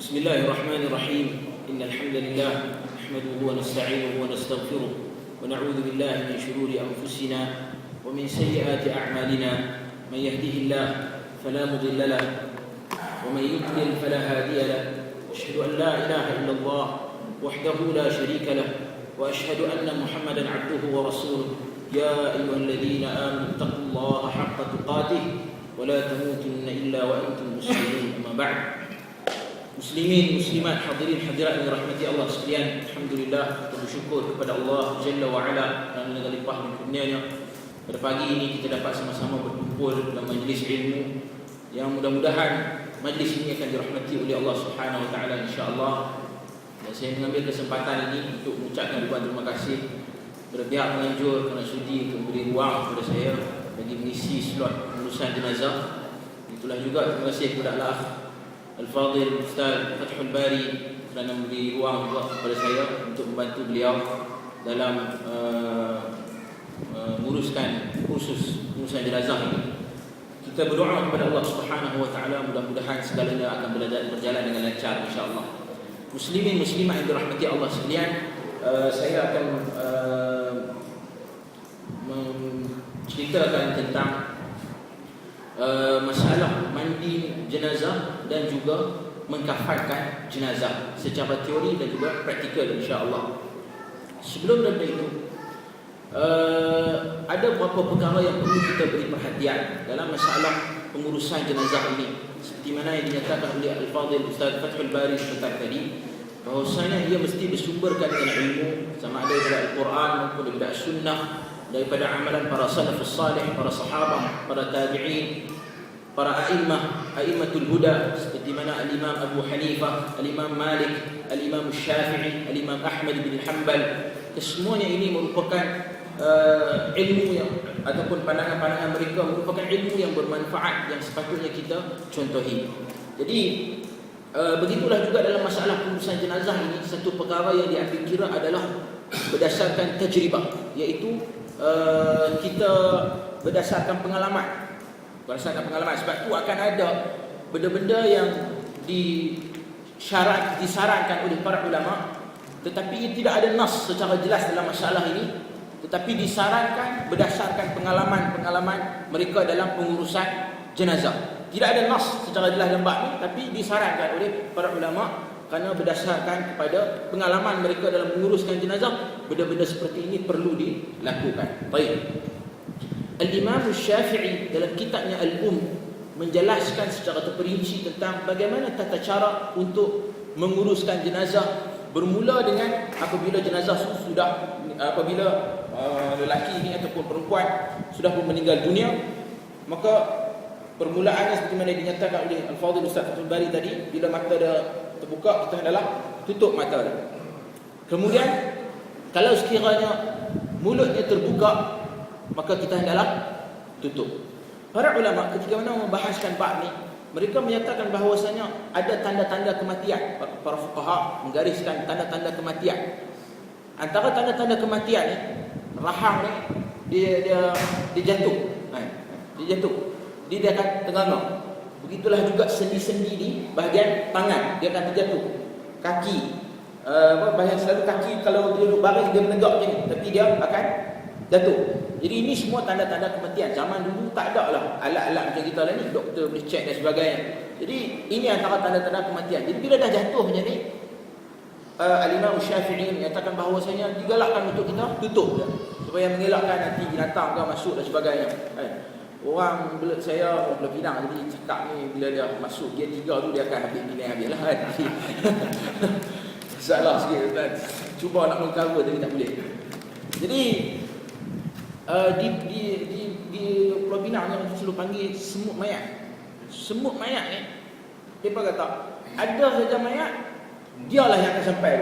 بسم الله الرحمن الرحيم إن الحمد لله نحمده ونستعينه ونستغفره ونعوذ بالله من شرور أنفسنا ومن سيئات أعمالنا من يهده الله فلا مضل له ومن يضلل فلا هادي له أشهد أن لا إله إلا الله وحده لا شريك له وأشهد أن محمدا عبده ورسوله يا أيها الذين آمنوا اتقوا الله حق تقاته ولا تموتن إلا وأنتم مسلمون أما بعد. Muslimin, muslimat, hadirin, hadirat yang dirahmati Allah sekalian, alhamdulillah kita bersyukur kepada Allah Jalla wa Ala kerana dengan limpah dan kurnianya pada pagi ini kita dapat sama-sama berkumpul dalam majlis ilmu yang mudah-mudahan majlis ini akan dirahmati oleh Allah Subhanahu wa taala insya-Allah. Dan saya mengambil kesempatan ini untuk mengucapkan ribuan terima kasih kepada pihak penganjur kerana sudi untuk memberi ruang kepada saya bagi mengisi slot pengurusan jenazah. Itulah juga terima kasih kepada Allah Al-Fadhil Ustaz Fathul Bari kerana memberi ruang juga kepada saya untuk membantu beliau dalam menguruskan kursus pengurusan jenazah ini. Kita berdoa kepada Allah Subhanahu wa taala mudah-mudahan segalanya akan berjalan dengan lancar insya-Allah. Muslimin muslimat yang dirahmati Allah sekalian, saya akan menceritakan tentang masalah mandi jenazah dan juga mengkafankan jenazah secara teori dan juga praktikal insya-Allah. Sebelum daripada itu, ada beberapa perkara yang perlu kita beri perhatian dalam masalah pengurusan jenazah ini. Seperti mana yang dinyatakan oleh Al-Fadhil Ustaz Fathul Bari sebentar tadi, bahawasanya ia mesti bersumberkan dengan ilmu, sama ada daripada Al-Quran maupun daripada Sunnah, daripada amalan para salafus salih, para sahabah, para tabi'in, para a'immatul huda seperti mana Al-Imam Abu Hanifah, Al-Imam Malik, Al-Imam Syafi'i, Al-Imam Ahmad bin Hanbal. Kesemuanya ini merupakan ilmu yang ataupun pandangan-pandangan mereka merupakan ilmu yang bermanfaat yang sepatutnya kita contohi. Jadi begitulah juga dalam masalah pengurusan jenazah ini, satu perkara yang diambil kira adalah berdasarkan tajribah, iaitu kita berdasarkan pengalaman. Sebab tu akan ada benda-benda yang disarankan oleh para ulama, tetapi tidak ada nas secara jelas dalam masalah ini, tetapi disarankan berdasarkan pengalaman mereka dalam pengurusan jenazah. Tidak ada nas secara jelas dalam bab ni, tapi disarankan oleh para ulama kerana berdasarkan kepada pengalaman mereka dalam menguruskan jenazah, benda-benda seperti ini perlu dilakukan. Baik. Al-Imam Syafi'i dalam kitabnya menjelaskan secara terperinci tentang bagaimana tata cara untuk menguruskan jenazah, bermula dengan apabila jenazah apabila lelaki ini ataupun perempuan sudah pun meninggal dunia, maka permulaannya seperti mana dinyatakan oleh Al-Fadhil Ustaz Fathul Bari tadi, bila mata dia terbuka, kita hendaklah tutup mata dia. Kemudian kalau sekiranya mulutnya terbuka, maka kita hendaklah tutup. Para ulama ketika mana membahaskan bab ni, mereka menyatakan bahawasanya ada tanda-tanda kematian. Para fuqaha menggariskan tanda-tanda kematian. Antara tanda-tanda kematian ni, rahang ni dia jatuh. Dia jatuh. Dia akan terganggu. Begitulah juga sendi-sendi di bahagian tangan, dia akan terjatuh. Kaki, bahagian selalu kaki kalau dia duduk baring dia menegak macam ni, tapi dia akan jatuh. Jadi ini semua tanda-tanda kematian. Zaman dulu tak ada lah alat-alat macam kita lah ni, doktor boleh cek dan sebagainya. Jadi ini antara tanda-tanda kematian. Jadi bila dah jatuh macam ni, Al-Imam Syafi'i menyatakan bahawasanya digalakkan untuk kita tutup dia, supaya mengelakkan nanti binatang ke masuk dan sebagainya. Orang belut saya, orang Pulau Pinang tadi cakap ni, bila dia masuk gear 3 tu dia akan habis lah kan. Salah sikit kan. Cuba nak mengcover tapi tak boleh. Jadi di Pulau Pinang yang selalu panggil semut mayat. Semut mayat ni, mereka kata ada saja mayat, dialah yang akan sampai.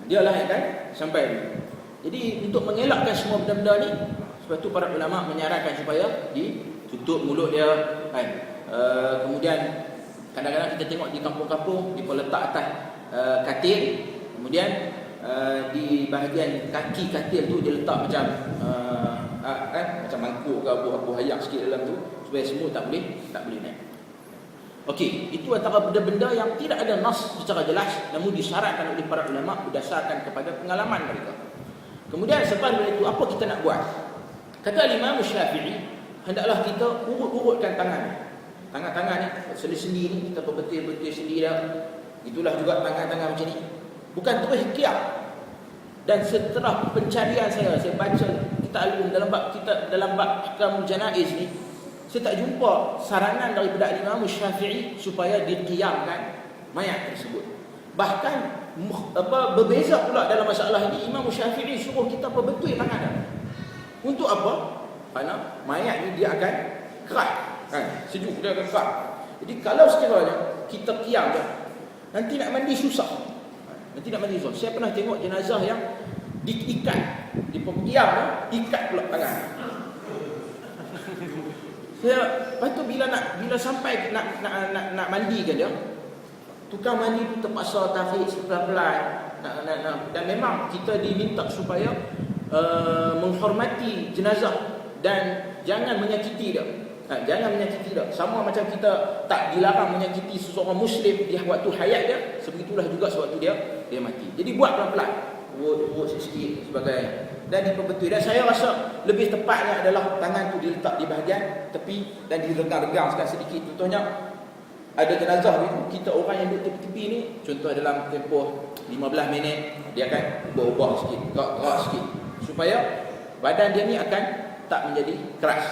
Dialah yang akan sampai. Jadi untuk mengelakkan semua benda-benda ni, sebab tu para ulama menyarankan supaya ditutup mulut dia kan. Kemudian kadang-kadang kita tengok di kampung-kampung dia letak atas katil, kemudian di bahagian kaki katil tu dia letak macam macam mangkuk ke apa hayak sikit dalam tu, supaya semua tak boleh naik. Okey, itu antara benda-benda yang tidak ada nas secara jelas namun disyaratkan oleh para ulama berdasarkan kepada pengalaman mereka. Kemudian selepas daripada itu apa kita nak buat? Kata Imam Syafi'i, hendaklah kita urut-urutkan tangan. Tangan-tangan ni sendi-sendi ni kita berbetul-betul sendi dah. Itulah juga tangan-tangan macam ni. Bukan terus kiam. Dan setelah pencarian saya baca kitab Al-Um dalam bab ahkamul janaiz ni, saya tak jumpa saranan daripada Imam Syafi'i supaya diqiyamkan mayat tersebut. Bahkan berbeza pula dalam masalah ini, Imam Syafi'i suruh kita berbetul tangan dah. Untuk apa? Kerana mayat ni dia akan kerat, kan? Sejuk, dia akan kerat. Jadi kalau sekiranya kita qiyam je, nanti nak mandi susah. Saya pernah tengok jenazah yang diikat, di pemkiam ikat pula tangan. Lepas tu bila sampai nak mandikan dia, tukang mandi tu terpaksa tarik pelan-pelan. Dan memang kita diminta supaya menghormati jenazah dan jangan menyakiti dia. Jangan menyakiti dia. Sama macam kita tak dilarang menyakiti seseorang Muslim di waktu hayat dia, sebegitulah juga sewaktu dia mati. Jadi buat pelan-pelan, urut sikit sebagainya, dan diperbetul. Dan saya rasa lebih tepatnya adalah tangan tu diletak di bahagian tepi dan diregang-regang sedikit. Contohnya ada jenazah itu, kita orang yang duduk tepi-tepi ni, contoh dalam tempoh 15 minit dia akan berubah sikit, gerak sikit, supaya badan dia ni akan tak menjadi keras.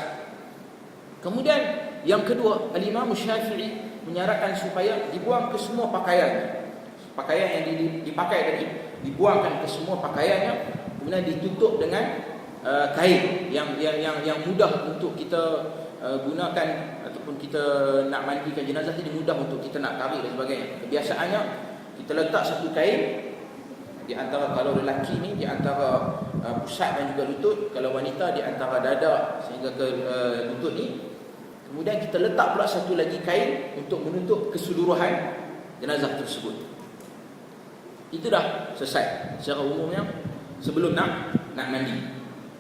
Kemudian yang kedua, Al-Imam Syafi'i menyarankan supaya dibuang ke semua pakaian yang dipakai tadi, dibuangkan ke semua pakaiannya, kemudian ditutup dengan kain yang mudah untuk kita gunakan ataupun kita nak mandikan jenazah, jadi mudah untuk kita nak tarik dan sebagainya. Kebiasaannya kita letak satu kain di antara, kalau lelaki ni di antara pusat dan juga lutut, kalau wanita di antara dada sehingga ke lutut ni. Kemudian kita letak pula satu lagi kain untuk menutup keseluruhan jenazah tersebut. Itu dah selesai secara umumnya sebelum nak mandi.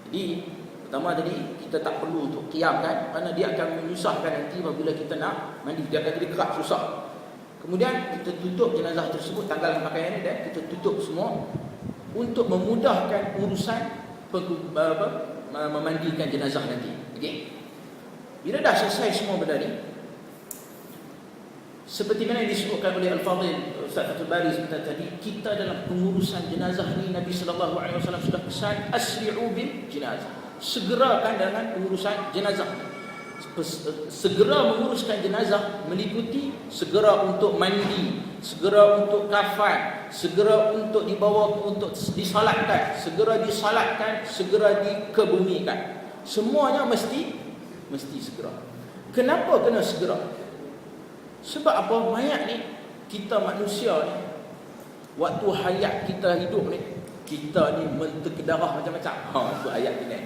Jadi pertama tadi kita tak perlu untuk qiyamkan, kerana dia akan menyusahkan nanti apabila kita nak mandi, dia akan jadi kerat, susah. Kemudian kita tutup jenazah tersebut, tanggalkan pakaian ni dan kita tutup semua untuk memudahkan urusan memandikan jenazah nanti. Okey. Bila dah selesai semua benda ni, seperti mana yang disebutkan oleh Al-Fadhil Ustaz Fathul Bari sebentar tadi, kita dalam pengurusan jenazah ni Nabi SAW sudah pesan asri'u bil jenazah, segerakan dengan pengurusan jenazah. Segera menguruskan jenazah meliputi segera untuk mandi, segera untuk kafan, segera untuk dibawa untuk disalatkan, segera disalatkan, segera dikebumikan. Semuanya mesti segera. Kenapa kena segera? Sebab apa? Mayat ni, kita manusia ni, waktu hayat kita hidup ni, kita ni mentega darah macam-macam. Itu ayat ni.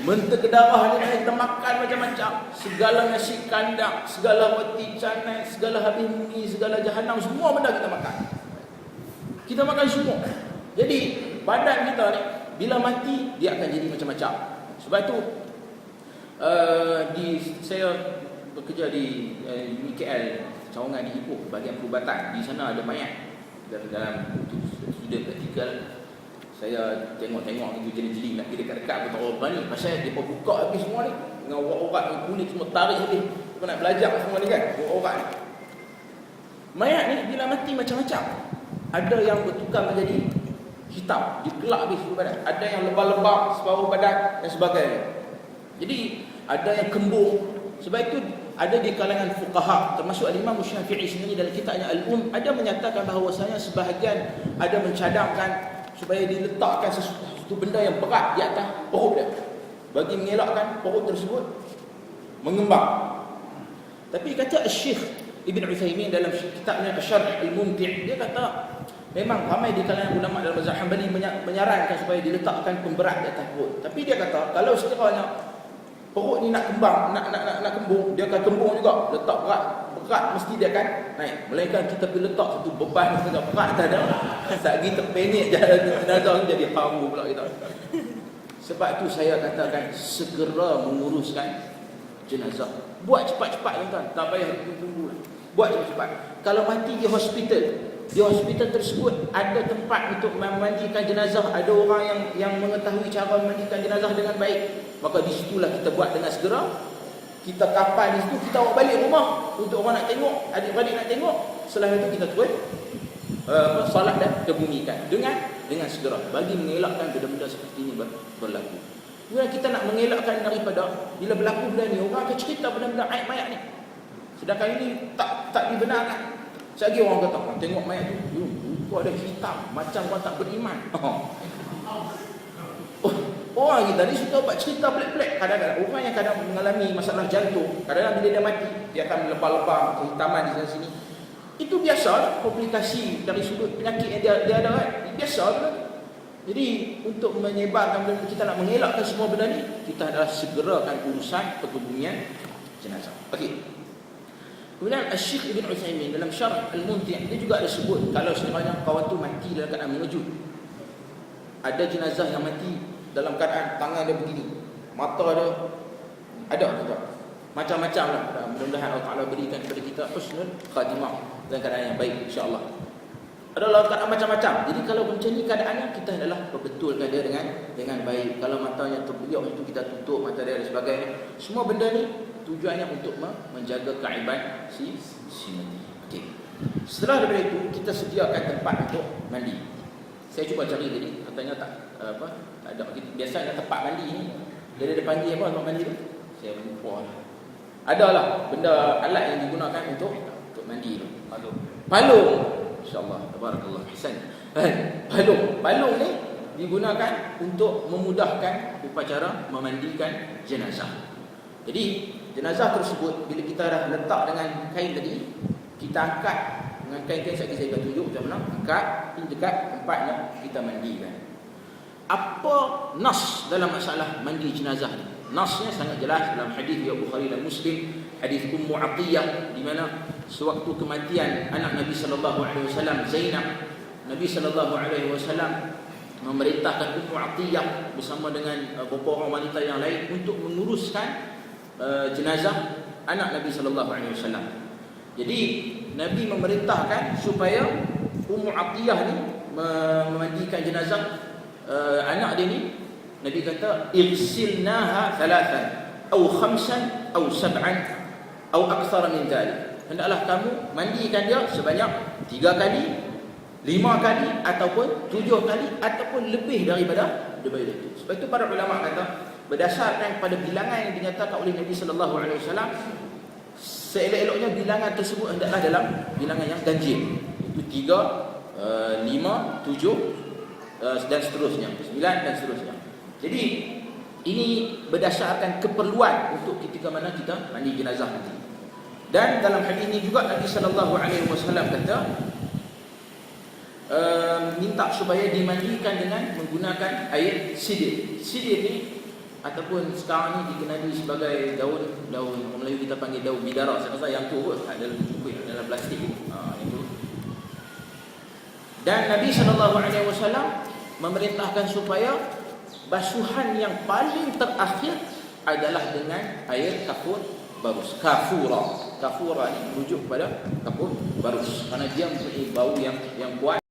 Mentega darah ni kita makan macam-macam. Segala nasi kandang, segala roti canai, segala habis mie, segala jahanam, semua benda kita makan. Kita makan semua. Jadi badan kita ni bila mati dia akan jadi macam-macam. Sebab itu saya bekerja di UKL Cawangan di Ipoh, bahagian perubatan. Di sana ada mayat dalam student praktikal. Saya tengok-tengok itu jeli-jeli nak pergi dekat-dekat, aku tak berani pasal dia buka habis semua ni dengan urat-urat dengan kulit semua tarik habis. Aku nak belajar semua ni kan, urat-urat ni. Mayat ni bila mati macam-macam. Ada yang bertukar menjadi hitam, dikelak habis seluruh badan. Ada yang lebam-lebam separuh badan dan sebagainya. Jadi ada yang kembung. Sebab itu ada di kalangan fuqaha, termasuk Imam Syafi'i sendiri dalam kitabnya Al-Um, ada menyatakan bahawasanya sebahagian ada mencadangkan supaya diletakkan sesuatu benda yang berat di atas perut dia, bagi mengelakkan perut tersebut mengembang. Tapi kata Syekh Ibn Uthaymin dalam kitabnya Syarh Al-Mumti', dia kata memang ramai di kalangan ulama dalam mazhab Hanbali menyarankan supaya diletakkan pemberat di atas perut. Tapi dia kata kalau sekiranya perut ni nak kembang, nak kembung, dia akan kembung juga. Letak berat mesti dia akan naik. Melainkan kita pergi letak satu beban yang sangat berat tak ada. Sagi terpenyek jenazah ni jadi hamu pula kita. Sebab itu saya katakan segera menguruskan jenazah. Buat cepat-cepat tuan-tuan, tak payah tunggu. Buat cepat-cepat. Kalau mati di hospital tersebut ada tempat untuk memandikan jenazah, ada orang yang mengetahui cara memandikan jenazah dengan baik, maka di situlah kita buat dengan segera. Kita kapal di situ, kita bawa balik rumah untuk orang nak tengok, adik-beradik nak tengok. Setelah itu kita terus solat dan kebumikan dengan segera, bagi mengelakkan benda-benda seperti ini berlaku. Kemudian kita nak mengelakkan daripada bila berlaku benda ni, orang akan cerita benda-benda aib mayat ni, sedangkan ini tak dibenarkan. Selagi orang kata, tengok mayat tu, tu ada hitam macam orang tak beriman. Orang kita ni suka buat cerita pelik-pelik. Kadang-kadang orang yang kadang mengalami masalah jantung, kadang-kadang bila dia mati, dia akan melepah-lepah kehitaman di sana sini. Itu biasa komplikasi dari sudut penyakit yang dia ada kan. Biasa kan. Jadi untuk menyebarkan benda, kita nak mengelakkan semua benda ni, kita adalah segerakan urusan perkebumian jenazah. Okey. Kemudian Syekh Ibn Utsaimin dalam Syarh Al-Mumti' dia juga ada sebut kalau sekiranya kawan tu mati dalam keadaan mengejut. Ada jenazah yang mati dalam keadaan tangan dia begini, mata dia ada tak? Macam-macam lah. Mudah-mudahan Allah Ta'ala berikan kepada kita husnul khatimah dalam keadaan yang baik, insya-Allah. Adalah keadaan macam-macam. Jadi kalau macam ni keadaannya, kita adalah berbetulkan dia dengan baik. Kalau matanya terpeliuk itu, kita tutup mata dia dan sebagainya. Semua benda ni tujuannya untuk menjaga keaiban si mati. Okey. Setelah daripada itu, kita sediakan tempat untuk mandi. Saya cuba cari tadi, katanya tak ada. Biasanya tempat mandi ni dia ada panggil apa tempat mandi tu? Saya lupa lah. Adalah benda alat yang digunakan untuk mandi tu. Palung. Insya-Allah, tabarakallah. Hasan. Palung ni digunakan untuk memudahkan upacara memandikan jenazah. Jadi jenazah tersebut bila kita dah letak dengan kain tadi, kita angkat dengan kain-kain saya tunjuk macam mana, angkat ini dekat tempatnya, kita mandikan. Apa nas dalam masalah mandi jenazah ni? Nasnya sangat jelas dalam hadis riwayat Bukhari dan Muslim, hadis Ummu Atiyah, di mana sewaktu kematian anak Nabi sallallahu alaihi wasallam Zainab, Nabi sallallahu alaihi wasallam memerintahkan Ummu Atiyah bersama dengan beberapa orang wanita yang lain untuk menguruskan jenazah anak Nabi sallallahu alaihi wasallam. Jadi Nabi memerintahkan supaya Ummu Atiyah ni memandikan jenazah anak dia ni. Nabi kata irsilnaha thalathan atau khamsan atau sab'an atau akthar min dhalik. Hendaklah kamu mandikan dia sebanyak 3 kali, 5 kali ataupun 7 kali ataupun lebih daripada itu. Sebab itu para ulama kata berdasarkan pada bilangan yang dinyatakan oleh Nabi sallallahu alaihi wasallam, seelok-eloknya bilangan tersebut hendaklah dalam bilangan yang ganjil. Itu 3, 5, 7 dan seterusnya, 9 dan seterusnya. Jadi ini berdasarkan keperluan untuk ketika mana kita mandi jenazah nanti. Dan dalam hadis ini juga Nabi sallallahu alaihi wasallam kata minta supaya dimandikan dengan menggunakan air sidir. Sidir ni ataupun sekarang ni dikenali sebagai daun orang Melayu kita panggil daun bidara. Saya rasa yang tu kot, dalam liquid, dalam plastik. Yang tu. Dan Nabi sallallahu alaihi wasallam memerintahkan supaya basuhan yang paling terakhir adalah dengan air kafur barus. Kafura ni merujuk kepada kafur barus kerana dia mempunyai bau yang kuat.